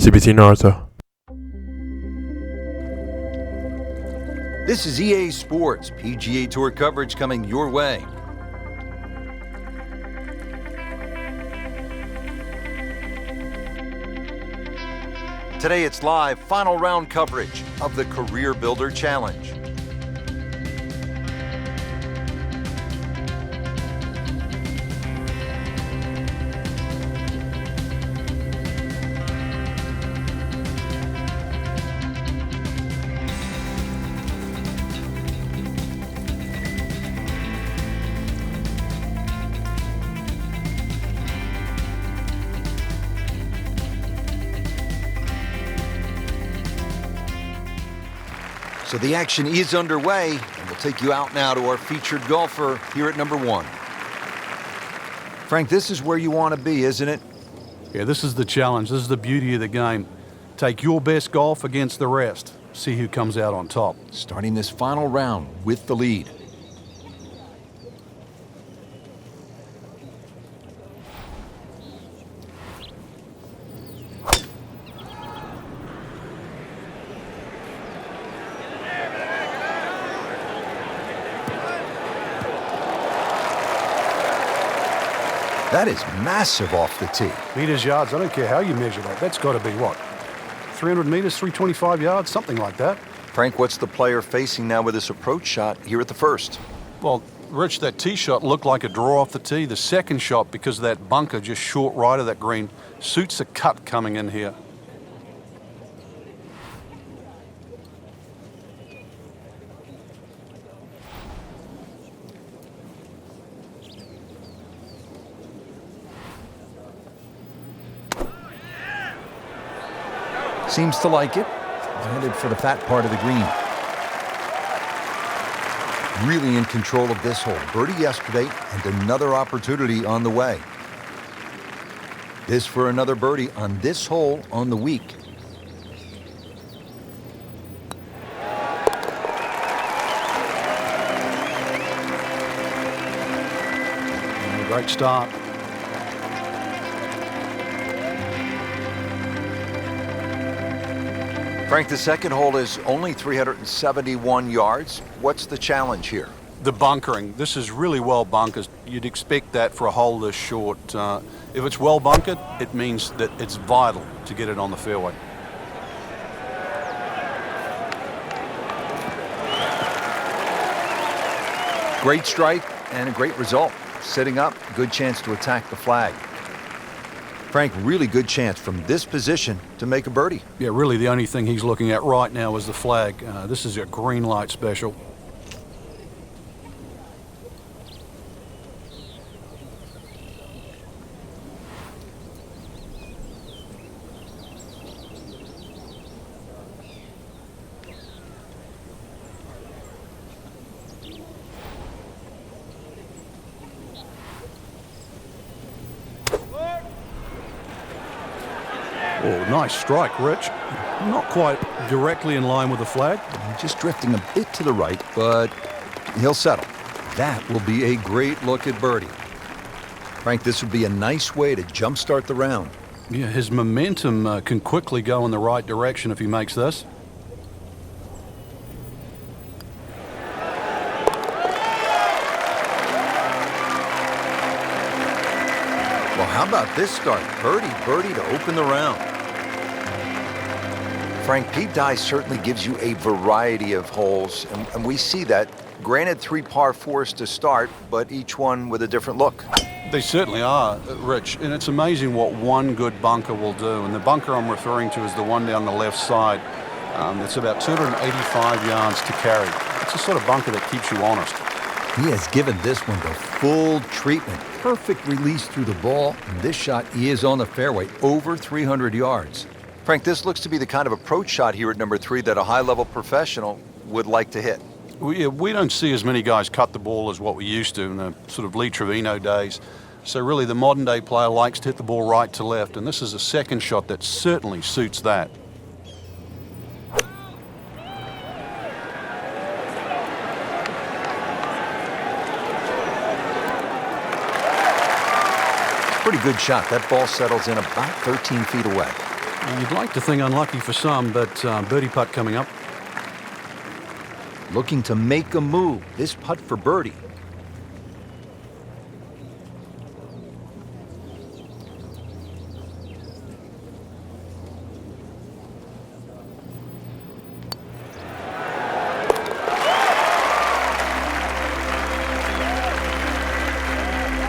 CBC Naruto. This is EA Sports, PGA Tour coverage coming your way. Today it's live final round coverage of the Career Builder Challenge. So the action is underway, and we'll take you out now to our featured golfer here at number 1. Frank, this is where you want to be, isn't it? Yeah, this is the challenge. This is the beauty of the game. Take your best golf against the rest. See who comes out on top. Starting this final round with the lead. That is massive off the tee. Meters, yards, I don't care how you measure that. That's got to be what? 300 meters, 325 yards, something like that. Frank, what's the player facing now with this approach shot here at the first? Well, Rich, that tee shot looked like a draw off the tee. The second shot, because of that bunker just short right of that green, suits a cut coming in here. Seems to like it. Headed for the fat part of the green. Really in control of this hole. Birdie yesterday and another opportunity on the way. This for another birdie on this hole on the week. Great start. Frank, the second hole is only 371 yards. What's the challenge here? The bunkering. This is really well bunkered. You'd expect that for a hole this short. If it's well bunkered, it means that it's vital to get it on the fairway. Great strike and a great result. Sitting up, good chance to attack the flag. Frank, really good chance from this position to make a birdie. Yeah, really the only thing he's looking at right now is the flag. This is a green light special. Oh, nice strike, Rich. Not quite directly in line with the flag. Just drifting a bit to the right, but he'll settle. That will be a great look at birdie. Frank, this would be a nice way to jumpstart the round. Yeah, his momentum can quickly go in the right direction if he makes this. Well, how about this start? Birdie to open the round. Frank, Pete Dye certainly gives you a variety of holes, and we see that. Granted, 3 par 4s to start, but each one with a different look. They certainly are, Rich, and it's amazing what one good bunker will do. And the bunker I'm referring to is the one down the left side. It's about 285 yards to carry. It's the sort of bunker that keeps you honest. He has given this one the full treatment. Perfect release through the ball, and this shot is on the fairway, over 300 yards. Frank, this looks to be the kind of approach shot here at number 3 that a high-level professional would like to hit. We don't see as many guys cut the ball as what we used to in the sort of Lee Trevino days. So really the modern-day player likes to hit the ball right to left, and this is a second shot that certainly suits that. Pretty good shot. That ball settles in about 13 feet away. You'd like to think unlucky for some, but birdie putt coming up. Looking to make a move. This putt for birdie.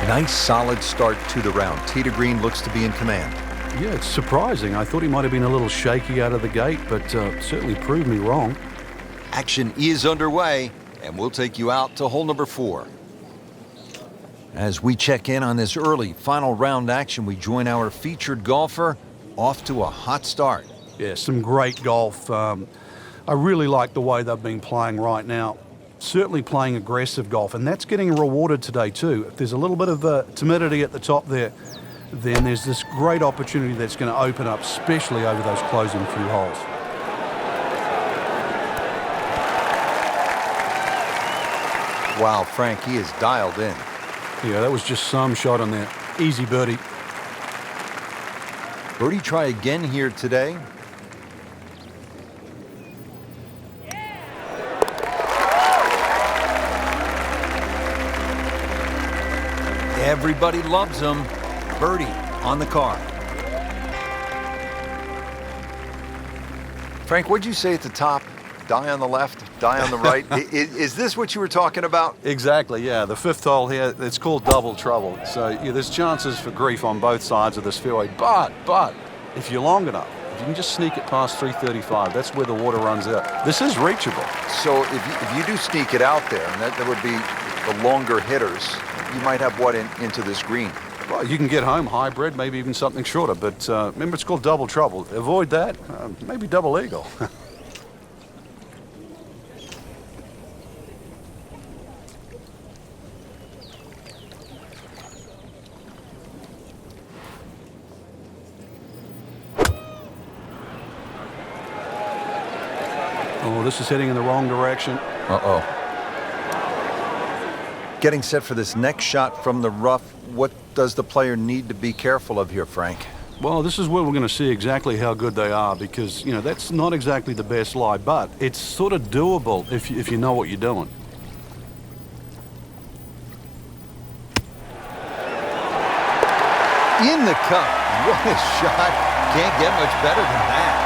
Nice solid start to the round. Tee to green looks to be in command. Yeah, it's surprising. I thought he might have been a little shaky out of the gate, but certainly proved me wrong. Action is underway, and we'll take you out to hole number 4. As we check in on this early final round action, we join our featured golfer off to a hot start. Yeah, some great golf. I really like the way they've been playing right now. Certainly playing aggressive golf, and that's getting rewarded today too. If there's a little bit of timidity at the top there, then there's this great opportunity that's going to open up, especially over those closing few holes. Wow, Frank, he is dialed in. Yeah, that was just some shot on there. Easy birdie. Birdie try again here today. Everybody loves him. Birdie on the card. Frank, what'd you say at the top? Die on the left, die on the right. Is this what you were talking about? Exactly, yeah. The 5th hole here, it's called double trouble. So yeah, there's chances for grief on both sides of this fairway. But if you're long enough, if you can just sneak it past 335, that's where the water runs out. This is reachable. So if you do sneak it out there, and that would be the longer hitters, you might have what into this green? Well, you can get home hybrid, maybe even something shorter. But remember, it's called double trouble. Avoid that. Maybe double eagle. Oh, this is heading in the wrong direction. Uh-oh. Getting set for this next shot from the rough. What does the player need to be careful of here, Frank? Well, this is where we're going to see exactly how good they are because, you know, that's not exactly the best lie, but it's sort of doable if you know what you're doing. In the cup. What a shot. Can't get much better than that.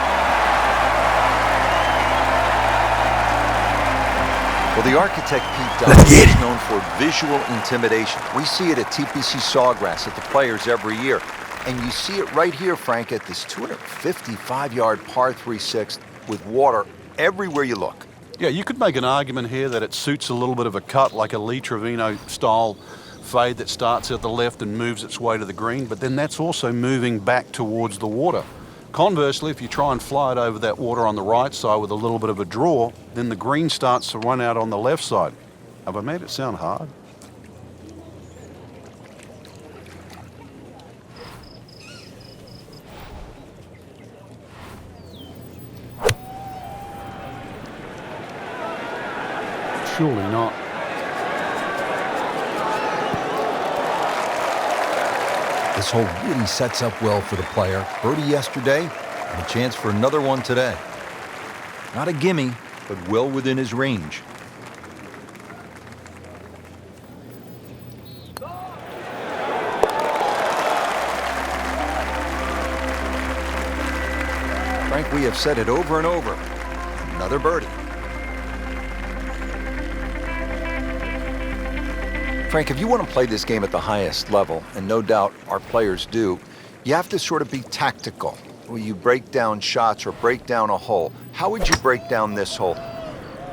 Well, the architect Pete Dye is known for visual intimidation. We see it at TPC Sawgrass at the Players every year. And you see it right here, Frank, at this 255-yard par 3/6 with water everywhere you look. Yeah, you could make an argument here that it suits a little bit of a cut, like a Lee Trevino style fade that starts at the left and moves its way to the green, but then that's also moving back towards the water. Conversely, if you try and fly it over that water on the right side with a little bit of a draw, then the green starts to run out on the left side. Have I made it sound hard? Surely not. This hole really sets up well for the player. Birdie yesterday, and a chance for another one today. Not a gimme, but well within his range. Frank, we have said it over and over. Another birdie. Frank, if you want to play this game at the highest level, and no doubt our players do, you have to sort of be tactical. When you break down shots or break down a hole, how would you break down this hole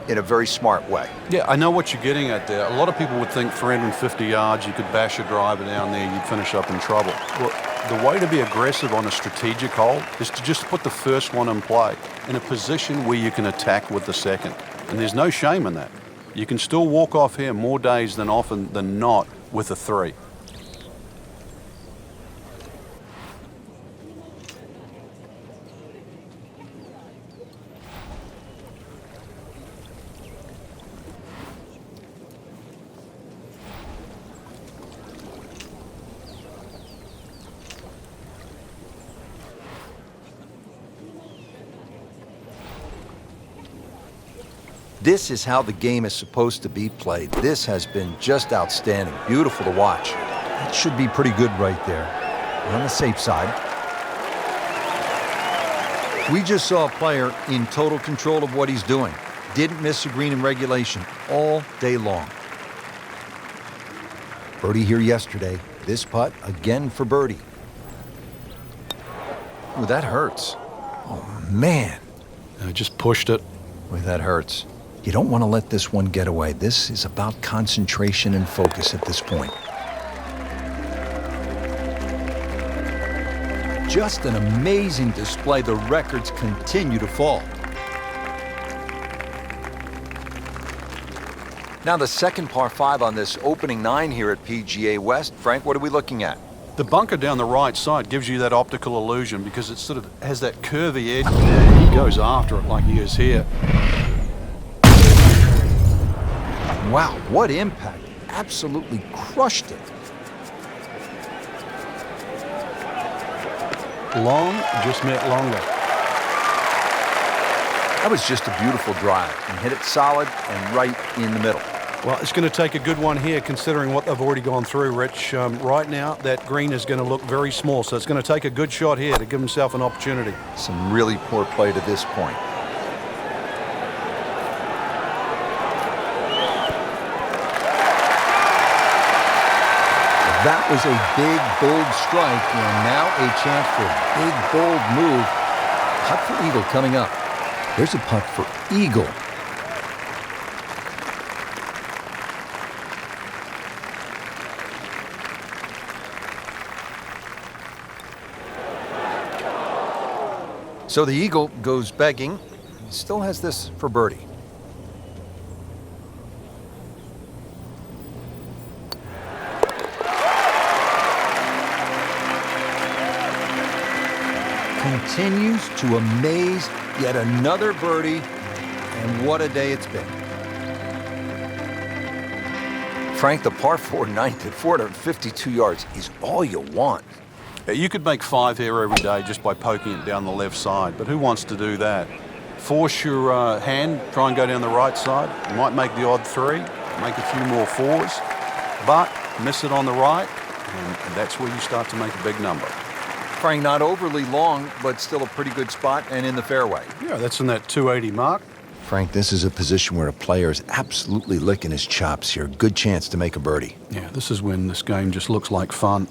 in a very smart way? Yeah, I know what you're getting at there. A lot of people would think 350 yards, you could bash a driver down there, you'd finish up in trouble. Well, the way to be aggressive on a strategic hole is to just put the first one in play in a position where you can attack with the second. And there's no shame in that. You can still walk off here more days than often than not with a 3. This is how the game is supposed to be played. This has been just outstanding. Beautiful to watch. That should be pretty good right there. On the safe side. We just saw a player in total control of what he's doing. Didn't miss a green in regulation all day long. Birdie here yesterday. This putt again for birdie. Ooh, that hurts. Oh, man. Just pushed it. Boy, that hurts. You don't want to let this one get away. This is about concentration and focus at this point. Just an amazing display. The records continue to fall. Now the second par 5 on this opening 9 here at PGA West. Frank, what are we looking at? The bunker down the right side gives you that optical illusion because it sort of has that curvy edge. He goes after it like he is here. Wow, what impact. Absolutely crushed it. Long just meant longer. That was just a beautiful drive and hit it solid and right in the middle. Well, it's going to take a good one here considering what they've already gone through, Rich. Right now, that green is going to look very small, so it's going to take a good shot here to give himself an opportunity. Some really poor play to this point. That was a big, bold strike, and now a chance for a big, bold move. Putt for eagle coming up. There's a putt for eagle. So the eagle goes begging. He still has this for birdie. Continues to amaze. Yet another birdie, and what a day it's been. Frank, the par 4 ninth at 452 yards is all you want. You could make 5 here every day just by poking it down the left side, but who wants to do that? Force your hand, try and go down the right side. You might make the odd 3, make a few more 4s, but miss it on the right, and that's where you start to make a big number. Frank, not overly long, but still a pretty good spot and in the fairway. Yeah, that's in that 280 mark. Frank, this is a position where a player is absolutely licking his chops here. Good chance to make a birdie. Yeah, this is when this game just looks like fun.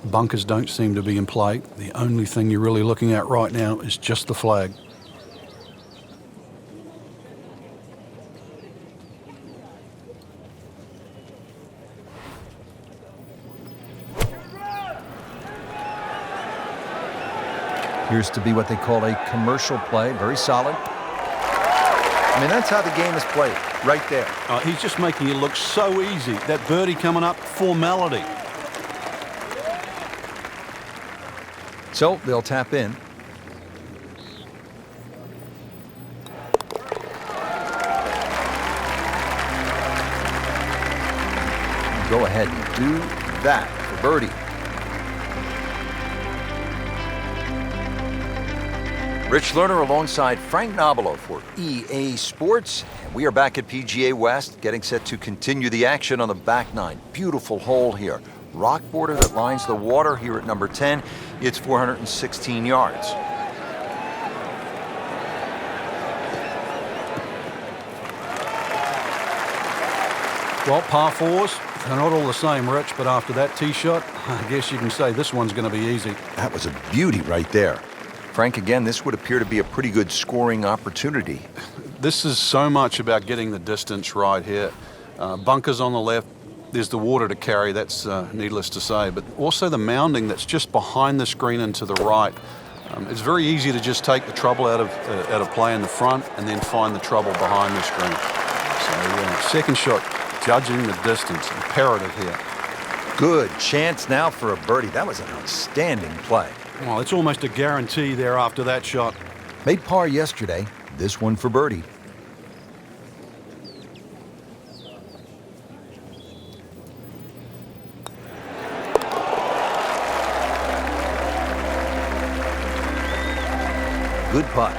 Bunkers don't seem to be in play. The only thing you're really looking at right now is just the flag. Appears to be what they call a commercial play. Very solid. I mean, that's how the game is played, right there. He's just making it look so easy. That birdie coming up, formality. So they'll tap in. Go ahead and do that for birdie. Rich Lerner alongside Frank Nobilo for EA Sports. And we are back at PGA West, getting set to continue the action on the back 9. Beautiful hole here. Rock border that lines the water here at number 10. It's 416 yards. Well, par 4s, they're not all the same, Rich, but after that tee shot, I guess you can say this one's going to be easy. That was a beauty right there. Frank, again, this would appear to be a pretty good scoring opportunity. This is so much about getting the distance right here. Bunkers on the left, there's the water to carry, that's needless to say, but also the mounding that's just behind the screen and to the right. It's very easy to just take the trouble out of play in the front and then find the trouble behind the screen. So, second shot, judging the distance, imperative here. Good chance now for a birdie. That was an outstanding play. Well, it's almost a guarantee there after that shot. Made par yesterday. This one for birdie. Good putt.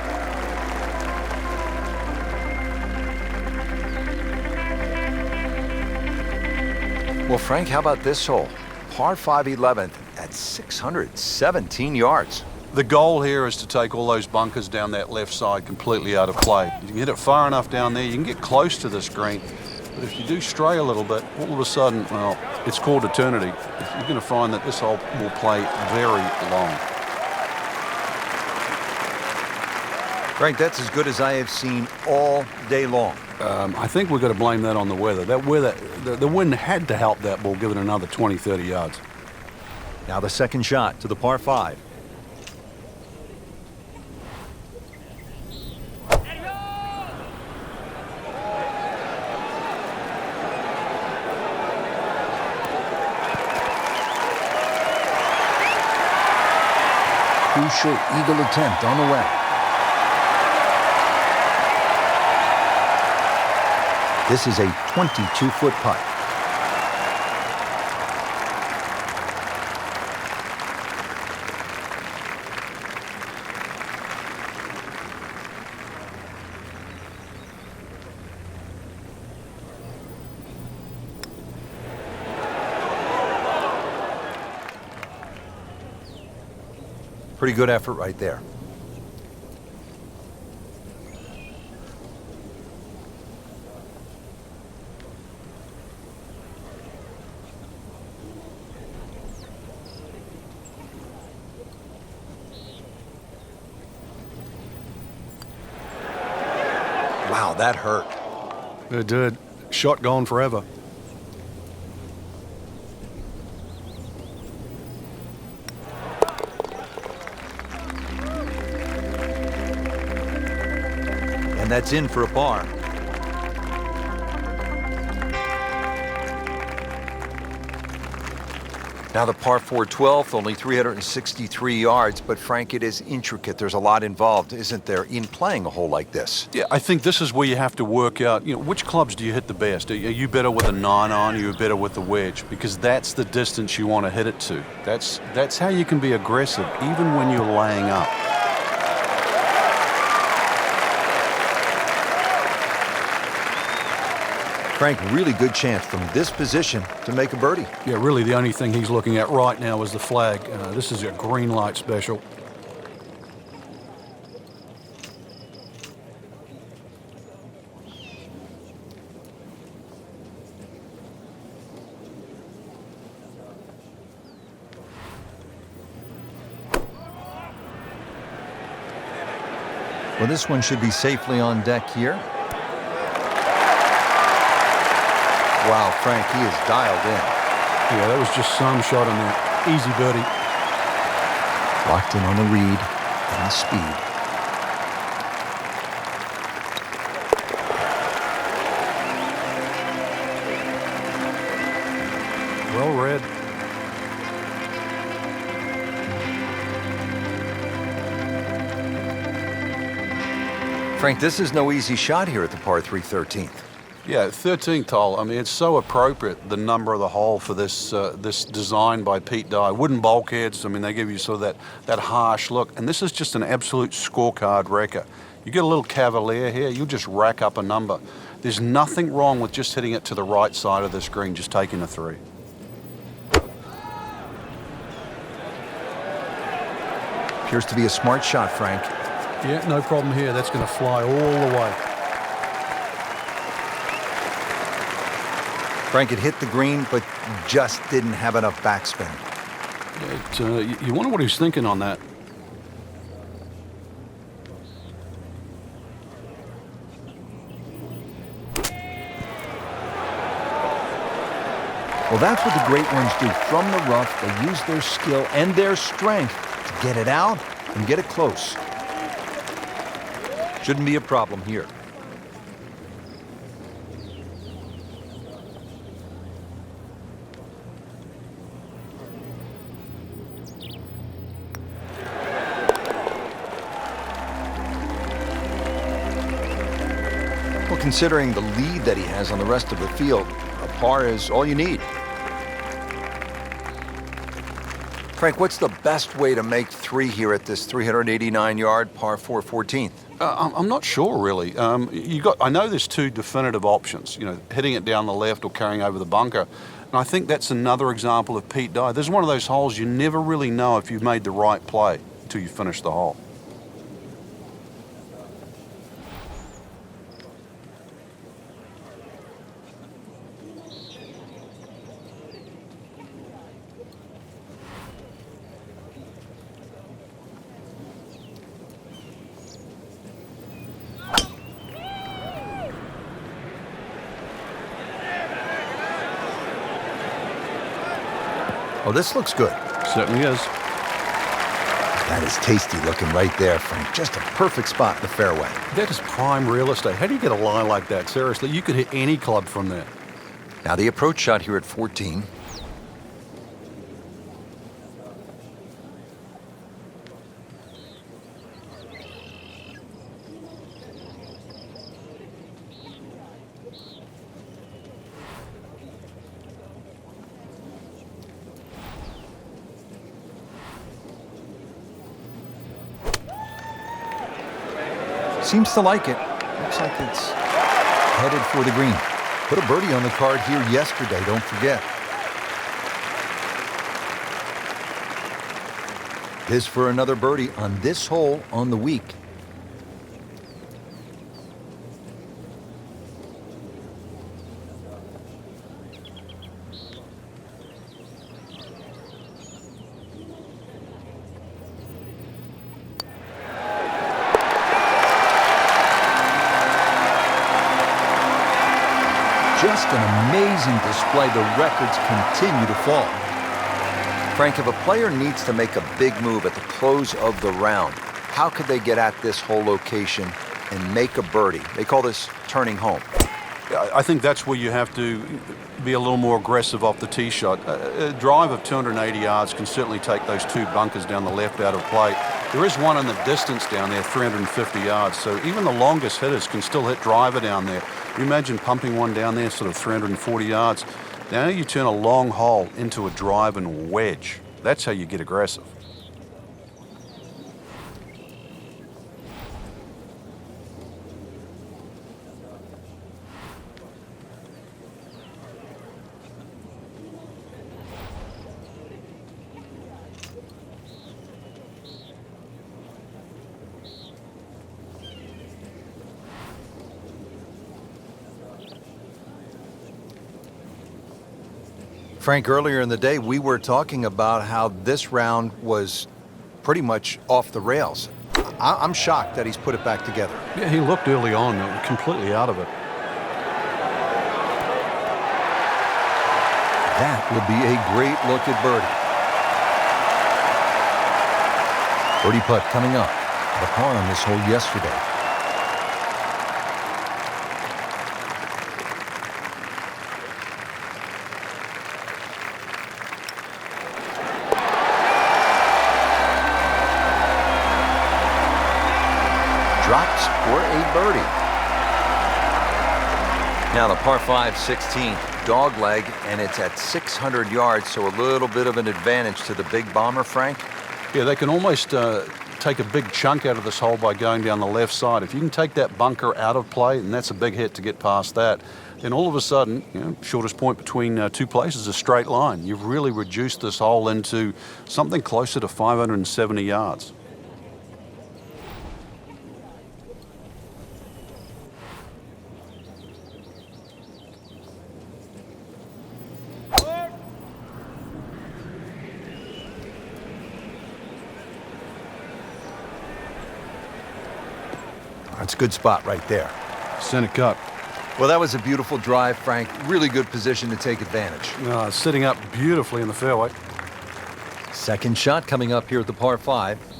Well, Frank, how about this hole? Par 5 11th at 617 yards. The goal here is to take all those bunkers down that left side completely out of play. You can hit it far enough down there, you can get close to this green, but if you do stray a little bit, all of a sudden, well, it's called eternity. You're going to find that this hole will play very long. Frank, that's as good as I have seen all day long. I think we've got to blame that on the weather. The wind had to help that ball give it another 20, 30 yards. Now the second shot to the par 5. Crucial eagle attempt on the way. This is a 22-foot putt. Pretty good effort right there. Wow, that hurt. It did. Shot gone forever. And that's in for a par. Now the par 4 12th, only 363 yards, but Frank, it is intricate. There's a lot involved, isn't there, in playing a hole like this? Yeah, I think this is where you have to work out, which clubs do you hit the best? Are you better with a 9-iron, are you better with the wedge? Because that's the distance you want to hit it to. That's how you can be aggressive, even when you're laying up. Frank, really good chance from this position to make a birdie. Yeah, really the only thing he's looking at right now is the flag. This is a green light special. Well, this one should be safely on deck here. Wow, Frank, he is dialed in. Yeah, that was just some shot on that. Easy birdie. Locked in on the read and the speed. Well read. Frank, this is no easy shot here at the par 3 13th. Yeah, 13th hole. I mean, it's so appropriate, the number of the hole for this this design by Pete Dye. Wooden bulkheads, I mean, they give you sort of that harsh look. And this is just an absolute scorecard wrecker. You get a little cavalier here, you'll just rack up a number. There's nothing wrong with just hitting it to the right side of this green, just taking a 3. Appears to be a smart shot, Frank. Yeah, no problem here. That's going to fly all the way. Frank had hit the green, but just didn't have enough backspin. You wonder what he's thinking on that. Well, that's what the great ones do. From the rough, they use their skill and their strength to get it out and get it close. Shouldn't be a problem here. Well, considering the lead that he has on the rest of the field, a par is all you need. Frank, what's the best way to make 3 here at this 389-yard par 4 14th? I'm not sure, really. I know there's 2 definitive options. Hitting it down the left or carrying over the bunker. And I think that's another example of Pete Dye. This is one of those holes you never really know if you've made the right play until you finish the hole. Oh, this looks good. Certainly is. That is tasty looking right there, Frank. Just a perfect spot in the fairway. That is prime real estate. How do you get a lie like that? Seriously, you could hit any club from there. Now the approach shot here at 14. Seems to like it. Looks like it's headed for the green. Put a birdie on the card here yesterday, don't forget. This for another birdie on this hole on the week. Just an amazing display. The records continue to fall. Frank, if a player needs to make a big move at the close of the round, how could they get at this whole location and make a birdie? They call this turning home. I think that's where you have to be a little more aggressive off the tee shot. A drive of 280 yards can certainly take those two bunkers down the left out of play. There is one in the distance down there, 350 yards, so even the longest hitters can still hit driver down there. You imagine pumping one down there, sort of 340 yards. Now you turn a long hole into a drive and wedge. That's how you get aggressive. Frank, earlier in the day, we were talking about how this round was pretty much off the rails. I'm shocked that he's put it back together. Yeah, he looked early on completely out of it. That will be a great look at birdie. Birdie putt coming up. The par on this hole yesterday. Drops for a birdie. Now the par 5, 16, dog leg, and it's at 600 yards, so a little bit of an advantage to the big bomber, Frank. Yeah, they can almost take a big chunk out of this hole by going down the left side. If you can take that bunker out of play, and that's a big hit to get past that, then all of a sudden, shortest point between two places is a straight line. You've really reduced this hole into something closer to 570 yards. That's a good spot right there. Center cut. Well, that was a beautiful drive, Frank. Really good position to take advantage. Sitting up beautifully in the fairway. Second shot coming up here at the par 5.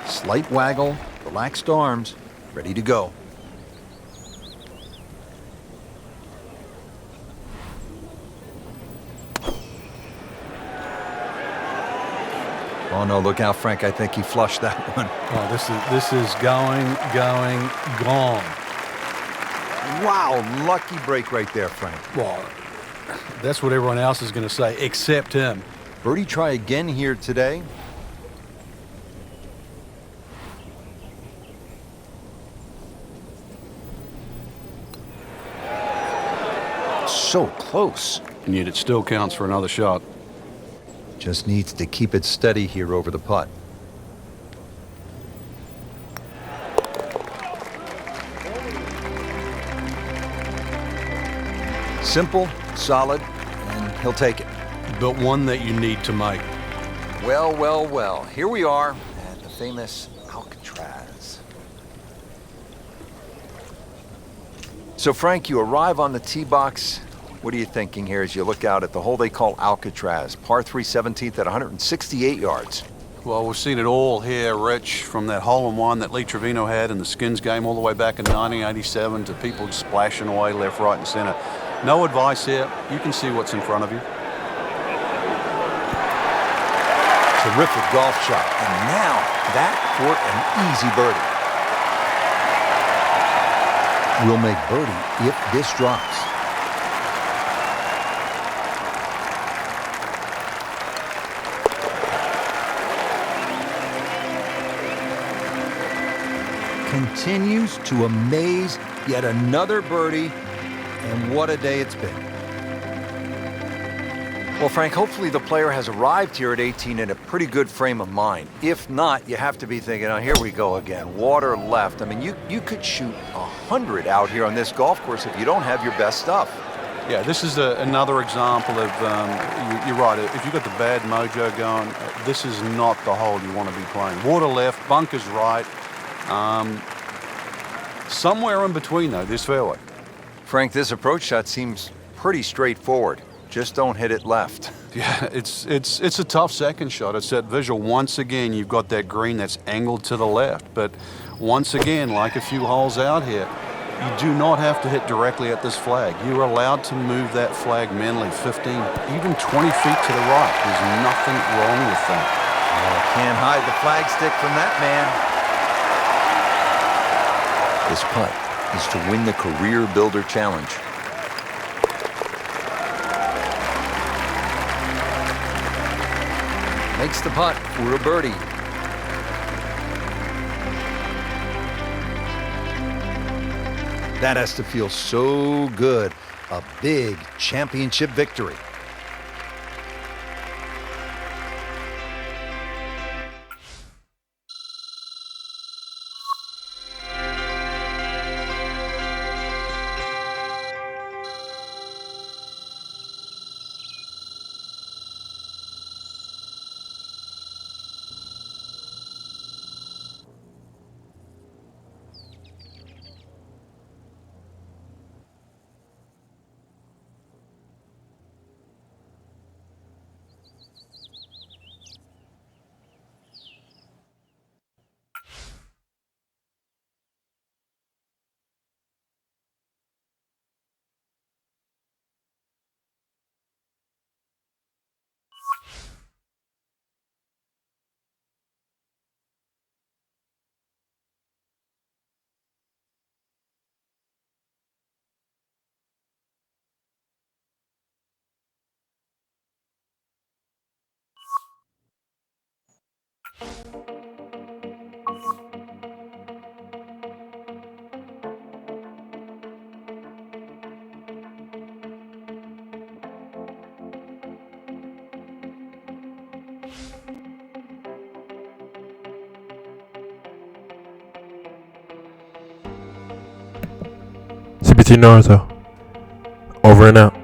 Slight waggle, relaxed arms, ready to go. Oh, no, look out, Frank. I think he flushed that one. Oh, this is gone. Wow, lucky break right there, Frank. Well, that's what everyone else is going to say, except him. Birdie try again here today. So close. And yet it still counts for another shot. Just needs to keep it steady here over the putt. Simple, solid, and he'll take it. But one that you need to make. Well, well, well. Here we are at the famous Alcatraz. So, Frank, you arrive on the tee box. What are you thinking here as you look out at the hole they call Alcatraz? Par 3 17th at 168 yards. Well, we've seen it all here, Rich, from that hole-in-one that Lee Trevino had in the Skins game all the way back in 1987 to people splashing away left, right, and center. No advice here. You can see what's in front of you. Terrific golf shot. And now that for an easy birdie. Will make birdie if this drops. Continues to amaze. Yet another birdie. And what a day it's been. Well, Frank, hopefully the player has arrived here at 18 in a pretty good frame of mind. If not, you have to be thinking, oh, here we go again. Water left. I mean, you could shoot 100 out here on this golf course if you don't have your best stuff. Yeah, this is another example of, you're right, if you've got the bad mojo going, this is not the hole you want to be playing. Water left, bunkers right. Somewhere in between, though, this fairway. Frank, this approach shot seems pretty straightforward. Just don't hit it left. Yeah, it's a tough second shot. It's that visual. Once again, you've got that green that's angled to the left. But once again, like a few holes out here, you do not have to hit directly at this flag. You're allowed to move that flag mentally 15, even 20 feet to the right. There's nothing wrong with that. Oh, can't hide the flagstick from that man. This putt is to win the Career Builder Challenge. Makes the putt for a birdie. That has to feel so good. A big championship victory. CBT Naruto. Over and out.